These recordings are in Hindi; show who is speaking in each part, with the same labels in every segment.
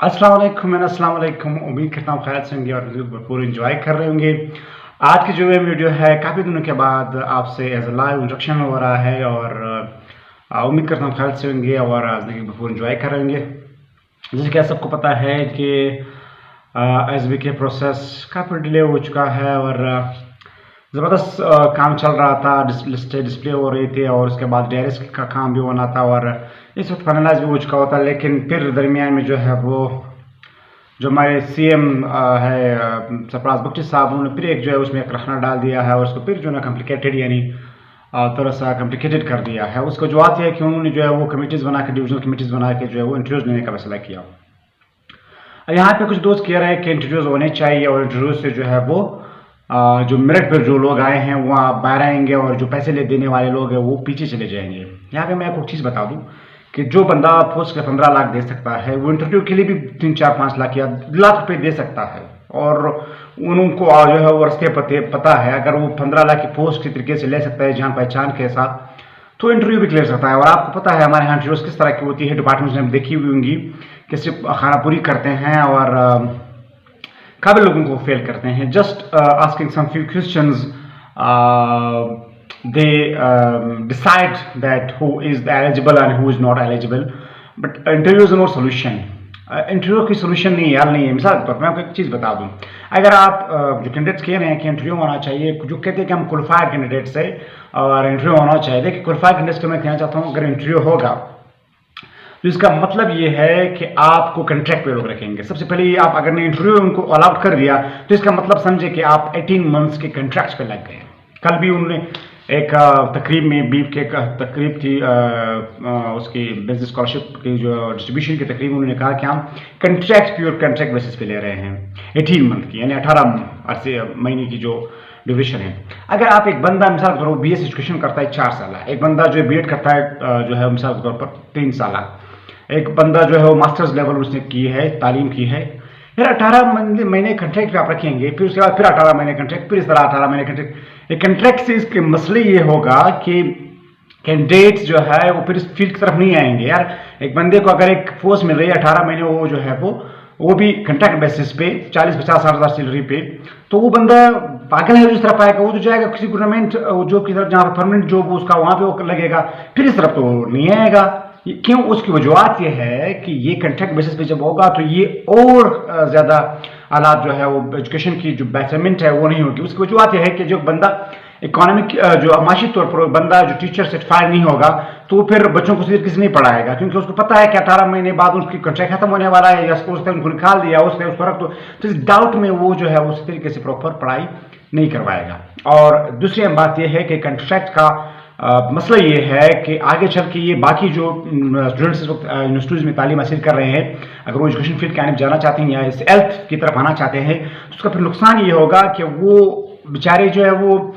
Speaker 1: अस्सलाम वालेकुम अस्सलाम वालेकुम। उम्मीद करता हूँ खैर से होंगे और भरपूर इंजॉय कर रहे होंगे। आज की जो ये वीडियो है काफ़ी दिनों के बाद आपसे एज अ लाइव इंट्रोडक्शन हो रहा है और उम्मीद करता हूँ खैर से होंगे और ज़िंदगी भरपूर इंजॉय कर रहे होंगे। जैसे कि आप सबको पता है कि एसबी के प्रोसेस काफ़ी डिले हो चुका है और ज़बरदस्त काम चल रहा था। डिस्प्ले हो रही थी और उसके बाद DRS का काम भी होना था और इस वक्त फाइनलाइज भी हो चुका होता, लेकिन फिर दरमियान में जो है वो जो हमारे CM है सरफराज बख्शी साहब, उन्होंने फिर एक जो है उसमें एक रखना डाल दिया है और उसको फिर जो है कॉम्प्लिकेटेड यानी थोड़ा सा कॉम्प्लिकेटेड कर दिया है। उसको जो आती है कि उन्होंने जो है वो कमेटीज़ बना के, डिविजनल कमेटीज़ बना के जो है वो इंटरव्यूज़ लेने का फैसला किया। यहाँ पे कुछ दोस्त कह रहे हैं कि इंटरव्यूज़ होने चाहिए और इंटरव्यू से जो है वो जो मेरिट पर जो लोग आए हैं वो बाहर आएंगे और जो पैसे ले देने वाले लोग हैं वो पीछे चले जाएंगे। यहाँ पे मैं आपको चीज़ बता दूँ कि जो बंदा पोस्ट के 15 लाख दे सकता है वो इंटरव्यू के लिए भी 3-4-5 लाख या लाख रुपए दे सकता है और उनको जो है वो रस्ते पता है। अगर वो 15 लाख की पोस्ट के तरीके से ले सकता है जान पहचान के साथ, तो इंटरव्यू भी क्लियर सकता है। और आपको पता है हमारे यहाँ इंटरव्यूज किस तरह की होती है, डिपार्टमेंट्स में देखी हुई होंगी कि सिर्फ खाना पूरी करते हैं और काबिल लोगों को फेल करते हैं। Just asking some few questions they decide that who is eligible and who is not eligible, but interview is no solution. Interview की सोल्यूशन नहीं यार, नहीं है। मिसाल के तौर पर मैं आपको एक चीज़ बता दूं, अगर आप जो कैंडिडेट्स कह रहे हैं कि इंटरव्यू होना चाहिए, जो कहते हैं कि हम क्वालिफाइड कैंडिडेट्स है और इंटरव्यू होना चाहिए, देखिए क्वालिफाइड कैंडिडेट्स को मैं कहना चाहता हूँ अगर इंटरव्यू होगा तो इसका मतलब ये है कि आपको कॉन्ट्रैक्ट पे लोग रखेंगे। सबसे पहले आप अगर ने इंटरव्यू उनको अलाउड कर दिया तो इसका मतलब समझे कि आप 18 मंथ्स के कॉन्ट्रैक्ट पे लग गए। कल भी उन्होंने एक तकरीब में बीफ के तकरीब थी, उसकी बिजनेस स्कॉलरशिप की जो डिस्ट्रीब्यूशन की तकरीब, उन्होंने कहा कि हम कॉन्ट्रैक्ट प्योर कॉन्ट्रैक्ट बेसिस पे ले रहे हैं 18 मंथ की, यानी 18 महीने की जो ड्यूरेशन है। अगर आप एक बंदा मिसाल के तौर पर BS एजुकेशन करता है 4 साल, एक बंदा जो B.Ed करता है जो है मिसाल के तौर पर 3 साल, एक बंदा जो है वो मास्टर्स लेवल उसने की है, तालीम की है, फिर 18 महीने कॉन्ट्रैक्ट पे आप रखेंगे, फिर उसके बाद फिर 18 महीने कॉन्ट्रैक्ट, फिर इस तरह 18 महीने कॉन्ट्रैक्ट। एक कॉन्ट्रैक्ट से इसके मसले ये होगा कि कैंडिडेट्स जो है वो फिर इस फील्ड की तरफ नहीं आएंगे। यार एक बंदे को अगर एक पोस्ट मिल रही है 18 महीने, वो जो है वो भी कॉन्ट्रैक्ट बेसिस पे 40-50 हज़ार सैलरी पे, तो वो बंदा पागल है जिस तरफ आएगा, वो तो जाएगा किसी गवर्नमेंट जॉब की तरफ जहाँ पर परमानेंट जॉब उसका वहाँ पे वो लगेगा, फिर इस तरफ तो नहीं आएगा। क्यों? उसकी वजूहत ये है कि ये कॉन्ट्रैक्ट बेसिस पे जब होगा तो ये और ज़्यादा हालात जो है वो एजुकेशन की जो बेटरमेंट है वो नहीं होगी। उसकी वजूहत यह है कि जो बंदा इकोनॉमिक जो माशी तौर पर बंदा जो टीचर सर्टिफाइड नहीं होगा तो फिर बच्चों को सीधे किसी नहीं पढ़ाएगा, क्योंकि उसको पता है कि 18 महीने बाद उसकी कॉन्ट्रैक्ट खत्म होने वाला है या स्कूल से उनको निकाल दिया उसने उस पर, तो इस डाउट में वो जो है उस तरीके से प्रॉपर पढ़ाई नहीं करवाएगा। और दूसरी बात यह है कि कॉन्ट्रैक्ट का मसला ये है कि आगे चल के ये बाकी जो स्टूडेंट्स इस वक्त यूनिवर्सिटीज़ में तालीम हासिल कर रहे हैं, अगर वो एजुकेशन फील्ड की आने जाना चाहते हैं या इस हेल्थ की तरफ आना चाहते हैं, तो उसका फिर नुकसान ये होगा कि वो बेचारे जो है वो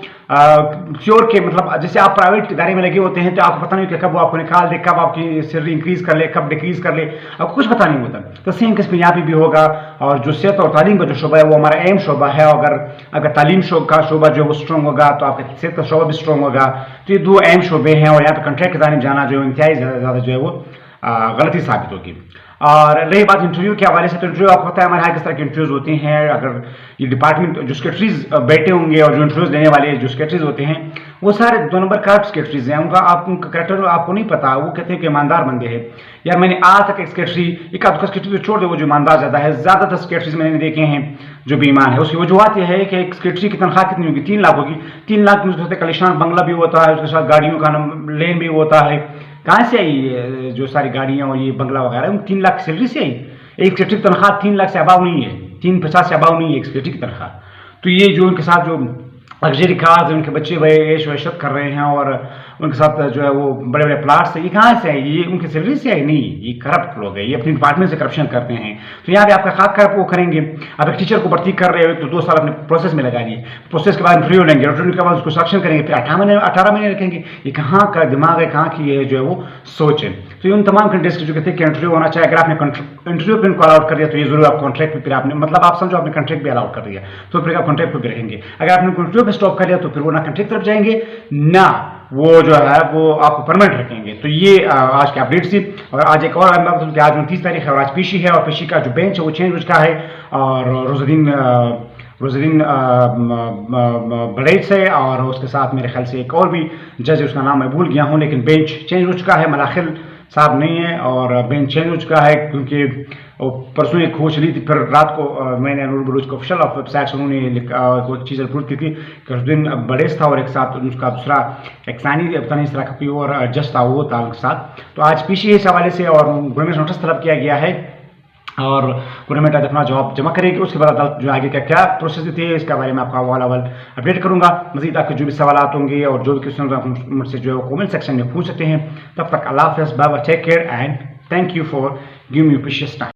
Speaker 1: श्योर के मतलब जैसे आप प्राइवेट इदारे में लगे होते हैं तो आपको पता नहीं कि कब वो आपको निकाल दे, कब आपकी सैलरी इंक्रीज कर ले, कब डिक्रीज कर ले, आपको कुछ पता नहीं होता। तो सेम किस्म यहाँ पे भी होगा। और जो सेहत और तालीम का जो शोबा है वो हमारा अहम शोबा है। अगर तालीम का शोबा जो है वो स्ट्रॉन्ग होगा तो आपका सेहत का शोबा भी स्ट्रॉन्ग होगा। तो ये दो अहम शोबे हैं और यहाँ पे कॉन्ट्रैक्ट की जानिब जाना जो इंतहाई ज़्यादा जो है वो गलती साबित होगी। और रही बात इंटरव्यू के हवाले से, तो इंटरव्यू आपको पता है हमारे यहाँ किस तरह के इंटरव्यूज होते हैं। अगर ये डिपार्टमेंट जो सेक्रेटरीज बैठे होंगे और जो इंटरव्यूज लेने वाले जो सेक्रेटरीज होते हैं वो सारे 2 नंबर करप्ट सेक्रेटरीज हैं। उनका करेक्टर आपको नहीं पता, वो कहते हैं कि ईमानदार बंदे हैं। यार मैंने आज तक एक सेक्रेटरी, एक आध सेक्रेटरी तो छोड़ दे वो जो ईमानदार ज़्यादा है, ज़्यादातर सेक्रेटरीज मैंने देखे हैं जो बेईमान है। उसकी वजूहत यह है कि एक सेक्रेटरी की तनख्वाह कितनी होगी, 3 लाख होगी। 3 लाख में उसके कलिशान बंगला भी होता है, उसके साथ गाड़ियों का लेन भी होता है। कहाँ से आई जो सारी गाड़ियाँ और ये बंगला वगैरह, 3 लाख सैलरी से आई। एक सेक्रेटरी की तनख्वाह 3 लाख से अबाव नहीं है, 350 से अबाव नहीं है एक सेक्रेटरी की तनख्वाह। तो ये जो उनके साथ जो लग्जरी कार्स, उनके बच्चे भाई ऐश वैशत कर रहे हैं और उनके साथ जो है वो बड़े बड़े प्लाट्स, ये कहाँ से आई? ये उनकी सैलरी से आई नहीं, ये करप्ट लोग हैं, ये अपने डिपार्टमेंट से करप्शन करते हैं। तो यहाँ पे आपका खाक कर वो करेंगे। अब एक टीचर को भर्ती कर रहे हो तो 2 साल अपने प्रोसेस में लगा दिए, प्रोसेस के बाद इंटरव्यू लेंगे, इंटरव्यू के बाद उसको सिलेक्शन करेंगे, फिर 18 महीने रखेंगे। ये कहाँ का दिमाग है, कहाँ की ये जो है वो सोच है। तो ये उन तमाम कैंडिडेट्स जो कहते हैं कि इंटरव्यू होना चाहिए, अगर आपने इंटरव्यू पे इनको अलाउड कर दिया तो ये जरूर आप कॉन्ट्रैक्ट पे फिर आपने मतलब आप समझो आपने कॉन्ट्रैक्ट भी अलाउड कर दिया तो फिर आप कॉन्ट्रैक्ट पे भी रहेंगे। अगर आपने इंटरव्यू पे स्टॉप कर दिया तो फिर वो ना कॉन्ट्रैक्ट तरफ जाएंगे ना वो जो है वो आपको परमानेंट रखेंगे। तो ये आज की अपडेट थी। और आज एक और बात कि आज 29 तारीख है और आज पेशी है, और पेशी का जो बेंच है वो चेंज हो चुका है, और रोजदीन बड़ैच है, और उसके साथ मेरे ख्याल से एक और भी जज है, उसका नाम मैं भूल गया हूँ, लेकिन बेंच चेंज हो चुका है। मलाखिल साहब नहीं है और बेंच चेंज हो चुका है, क्योंकि परसों एक खो चली थी, फिर रात को मैंने अनूर बलूच को ऑफिशियल वेबसाइट से उन्होंने कुछ चीज़ रिपोर्ट की थी कि उस दिन बड़ेस था और एक साथ उसका दूसरा एक सानी पता नहीं इस तरह का कोई और जज था, वो था उनके साथ। तो आज पीछे इस हवाले से और गवर्नमेंट नोटिस तलब किया गया है, और गवर्नमेंट आज अपना जवाब जमा करेगी। उसके बाद अदालत जो आगे का क्या प्रोसेस थी इसके बारे में आपको अव्वल अपडेट करूंगा। मजीद आपके जो भी सवाल होंगे और जो भी क्वेश्चन आप मुझसे जो है कमेंट सेक्शन में पूछ सकते हैं। तब तक अल्लाह हाफ़िज़, bye bye, take care and thank you for giving me precious time.